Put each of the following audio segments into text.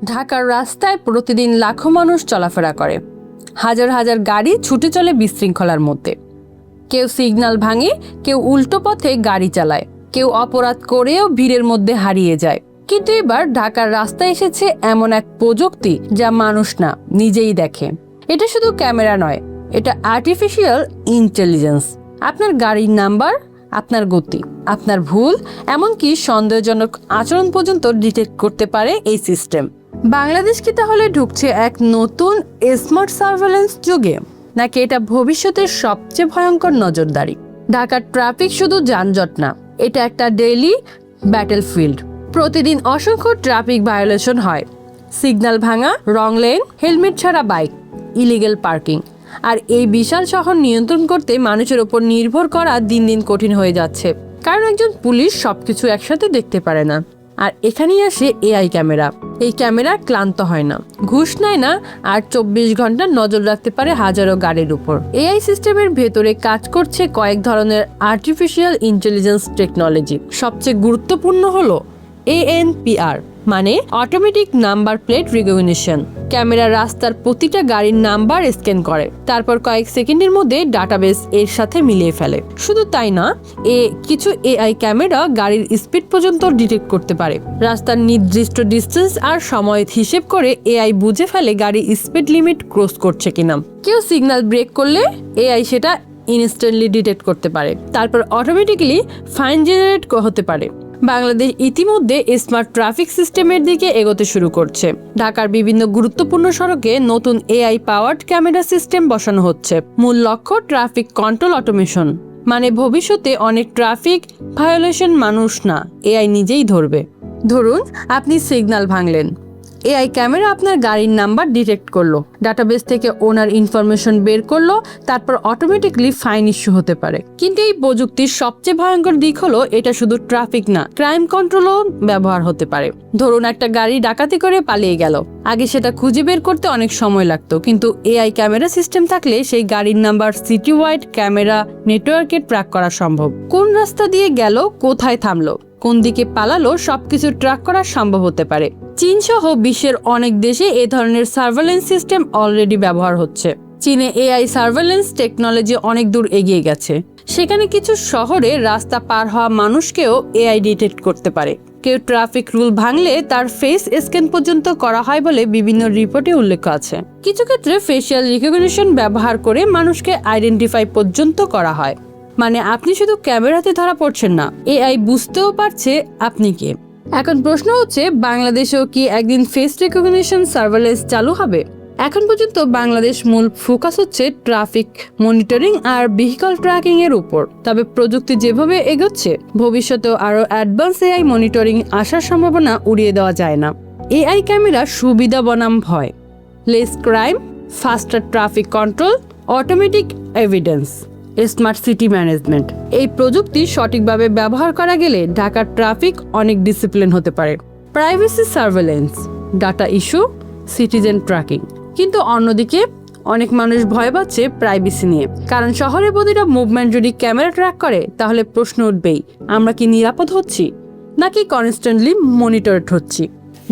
ঢাকার রাস্তায় প্রতিদিন লাখো মানুষ চলাফেরা করে। হাজার হাজার গাড়ি ছুটে চলে বিশৃঙ্খলার মধ্যে। কেউ সিগন্যাল ভাঙে, কেউ উল্টো পথে গাড়ি চালায়, কেউ অপরাধ করেও ভিড়ের মধ্যে হারিয়ে যায়। কিন্তু এবার ঢাকার রাস্তায় এসেছে এমন এক প্রযুক্তি যা মানুষ না, নিজেই দেখে। এটা শুধু ক্যামেরা নয়, এটা আর্টিফিশিয়াল ইন্টেলিজেন্স। আপনার গাড়ির নাম্বার, আপনার গতি, আপনার ভুল, এমনকি সন্দেহজনক আচরণ পর্যন্ত ডিটেক্ট করতে পারে এই সিস্টেম। বাংলাদেশ কি তাহলে ঢুকছে এক নতুন স্মার্ট সার্ভেলেন্স যুগে, নাকি এটা ভবিষ্যতের সবচেয়ে ভয়ঙ্কর নজরদারি? ঢাকার ট্রাফিক শুধু যানজট না, এটা একটা ডেইলি ব্যাটেলফিল্ড। প্রতিদিন অসংখ্য ট্রাফিক ভায়োলেশন হয়। সিগন্যাল ভাঙা, রং লেন, হেলমেট ছাড়া বাইক, ইলিগেল পার্কিং। আর এই বিশাল শহর নিয়ন্ত্রণ করতে মানুষের ওপর নির্ভর করা দিন দিন কঠিন হয়ে যাচ্ছে, কারণ একজন পুলিশ সবকিছু একসাথে দেখতে পারে না। আর এখানেই আসে এআই ক্যামেরা। এই ক্যামেরা ক্লান্ত হয় না, ঘুষ নেয় না, আর 24 ঘন্টা নজর রাখতে পারে হাজারো গাড়ির উপর। এআই সিস্টেমের ভেতরে কাজ করছে কয়েক ধরনের আর্টিফিশিয়াল ইন্টেলিজেন্স টেকনোলজি। সবচেয়ে গুরুত্বপূর্ণ হলো ANPR, মানে automatic number plate recognition. Camera রাস্তার প্রতিটা গাড়ির নাম্বার স্ক্যান করে, তারপর কয়েক সেকেন্ডের মধ্যে ডাটাবেস এর সাথে মিলিয়ে ফেলে। শুধু তাই না, কিছু এআই ক্যামেরা গাড়ির স্পিড পর্যন্ত ডিটেক্ট করতে পারে। রাস্তার নির্দিষ্ট ডিস্টেন্স আর সময় হিসেব করে এআই বুঝে ফেলে গাড়ি স্পিড লিমিট ক্রস করছে কিনা। কেউ সিগন্যাল ব্রেক করলে এআই সেটা ইনস্ট্যান্টলি ডিটেক্ট করতে পারে, তারপর অটোমেটিক্যালি ফাইন জেনারেট হতে পারে। বাংলাদেশ ইতিমধ্যে স্মার্ট ট্রাফিক সিস্টেমের দিকে এগোতে শুরু করছে। ঢাকার বিভিন্ন গুরুত্বপূর্ণ সড়কে নতুন এআই পাওয়ার্ড ক্যামেরা সিস্টেম বসানো হচ্ছে। মূল লক্ষ্য ট্রাফিক কন্ট্রোল অটোমেশন, মানে ভবিষ্যতে অনেক ট্রাফিক ভায়োলেশন মানুষ না, এআই নিজেই ধরবে। ধরুন আপনি সিগন্যাল ভাঙলেন, এআই ক্যামেরা আপনার গাড়ির নাম্বার ডিটেক্ট করলো, ডাটাবেস থেকে ওনার ইনফরমেশন বের করলো, তারপর অটোমেটিকলি ফাইন ইস্যু হতে পারে। কিন্তু এই প্রযুক্তির সবচেয়ে ভয়ঙ্কর দিক হলো এটা শুধু ট্রাফিক না, ক্রাইম কন্ট্রোলও ব্যবহার হতে পারে। ধরুন একটা গাড়ি ডাকাতি করে পালিয়ে গেল, আগে সেটা খুঁজে বের করতে অনেক সময় লাগতো, কিন্তু এআই ক্যামেরা সিস্টেম থাকলে সেই গাড়ির নাম্বার সিটি ওয়াইড ক্যামেরা নেটওয়ার্কে ট্র্যাক করা সম্ভব। কোন রাস্তা দিয়ে গেল, কোথায় থামলো, কোন দিকে পালালো, সবকিছু ট্র্যাক করা সম্ভব হতে পারে। চীন সহ বিশ্বের অনেক দেশে এ ধরনের সার্ভেলেন্স সিস্টেম অলরেডি ব্যবহার হচ্ছে। চীনে এআই সার্ভেলেন্স টেকনোলজি অনেক দূর এগিয়ে গেছে। সেখানে কিছু শহরে রাস্তা পার হওয়া মানুষকেও এআই ডিটেক্ট করতে পারে। কেউ ট্রাফিক রুল ভাঙলে তার ফেস স্ক্যান পর্যন্ত করা হয় বলে বিভিন্ন রিপোর্টে উল্লেখ আছে। কিছু ক্ষেত্রে ফেশিয়াল রিকগনিশন ব্যবহার করে মানুষকে আইডেন্টিফাই পর্যন্ত করা হয়। মানে আপনি শুধু ক্যামেরাতে ধরা পড়ছেন না, এআই বুঝতেও পারছে আপনি কে। এখন প্রশ্ন হচ্ছে, বাংলাদেশেও কি একদিন ফেস রিকগনিশন সার্ভেলেন্স চালু হবে? এখন পর্যন্ত বাংলাদেশ মূল ফোকাস হচ্ছে ট্রাফিক মনিটরিং আর ভেহিকল ট্র্যাকিং এর উপর। তবে প্রযুক্তি যেভাবে এগোচ্ছে, ভবিষ্যতেও আরো অ্যাডভান্স এআই মনিটরিং আসার সম্ভাবনা উড়িয়ে দেওয়া যায় না। এআই ক্যামেরা সুবিধা বনাম ভয়, less crime, ফাস্টার traffic control, automatic evidence, smart city management. এই প্রযুক্তি সঠিকভাবে ব্যবহার করা গেলে ঢাকার ট্রাফিক অনেক ডিসিপ্লিন হতে পারে। Privacy surveillance, data issue, citizen tracking. কিন্তু অন্যদিকে অনেক মানুষ ভয় পাচ্ছে প্রাইভেসি নিয়ে, কারণ শহরের প্রতিটা মুভমেন্ট যদি ক্যামেরা ট্র্যাক করে, তাহলে প্রশ্ন উঠবেই, আমরা কি নিরাপদ হচ্ছি নাকি কনস্ট্যান্টলি মনিটরড হচ্ছি?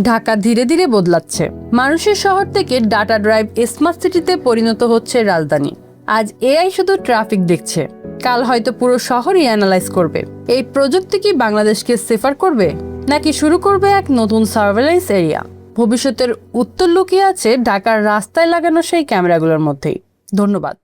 ঢাকা ধীরে ধীরে বদলাচ্ছে। মানুষের শহর থেকে ডাটা ড্রাইভ স্মার্ট সিটিতে পরিণত হচ্ছে রাজধানী। আজ এআই শুধু ট্রাফিক দেখছে, কাল হয়তো পুরো শহরই অ্যানালাইজ করবে। এই প্রযুক্তি কি বাংলাদেশকে সেফার করবে, নাকি শুরু করবে এক নতুন সার্ভেলেন্স এরিয়া? ভবিষ্যতের উত্তর লুকিয়ে আছে ঢাকার রাস্তায় লাগানো সেই ক্যামেরাগুলোর মধ্যেই। ধন্যবাদ।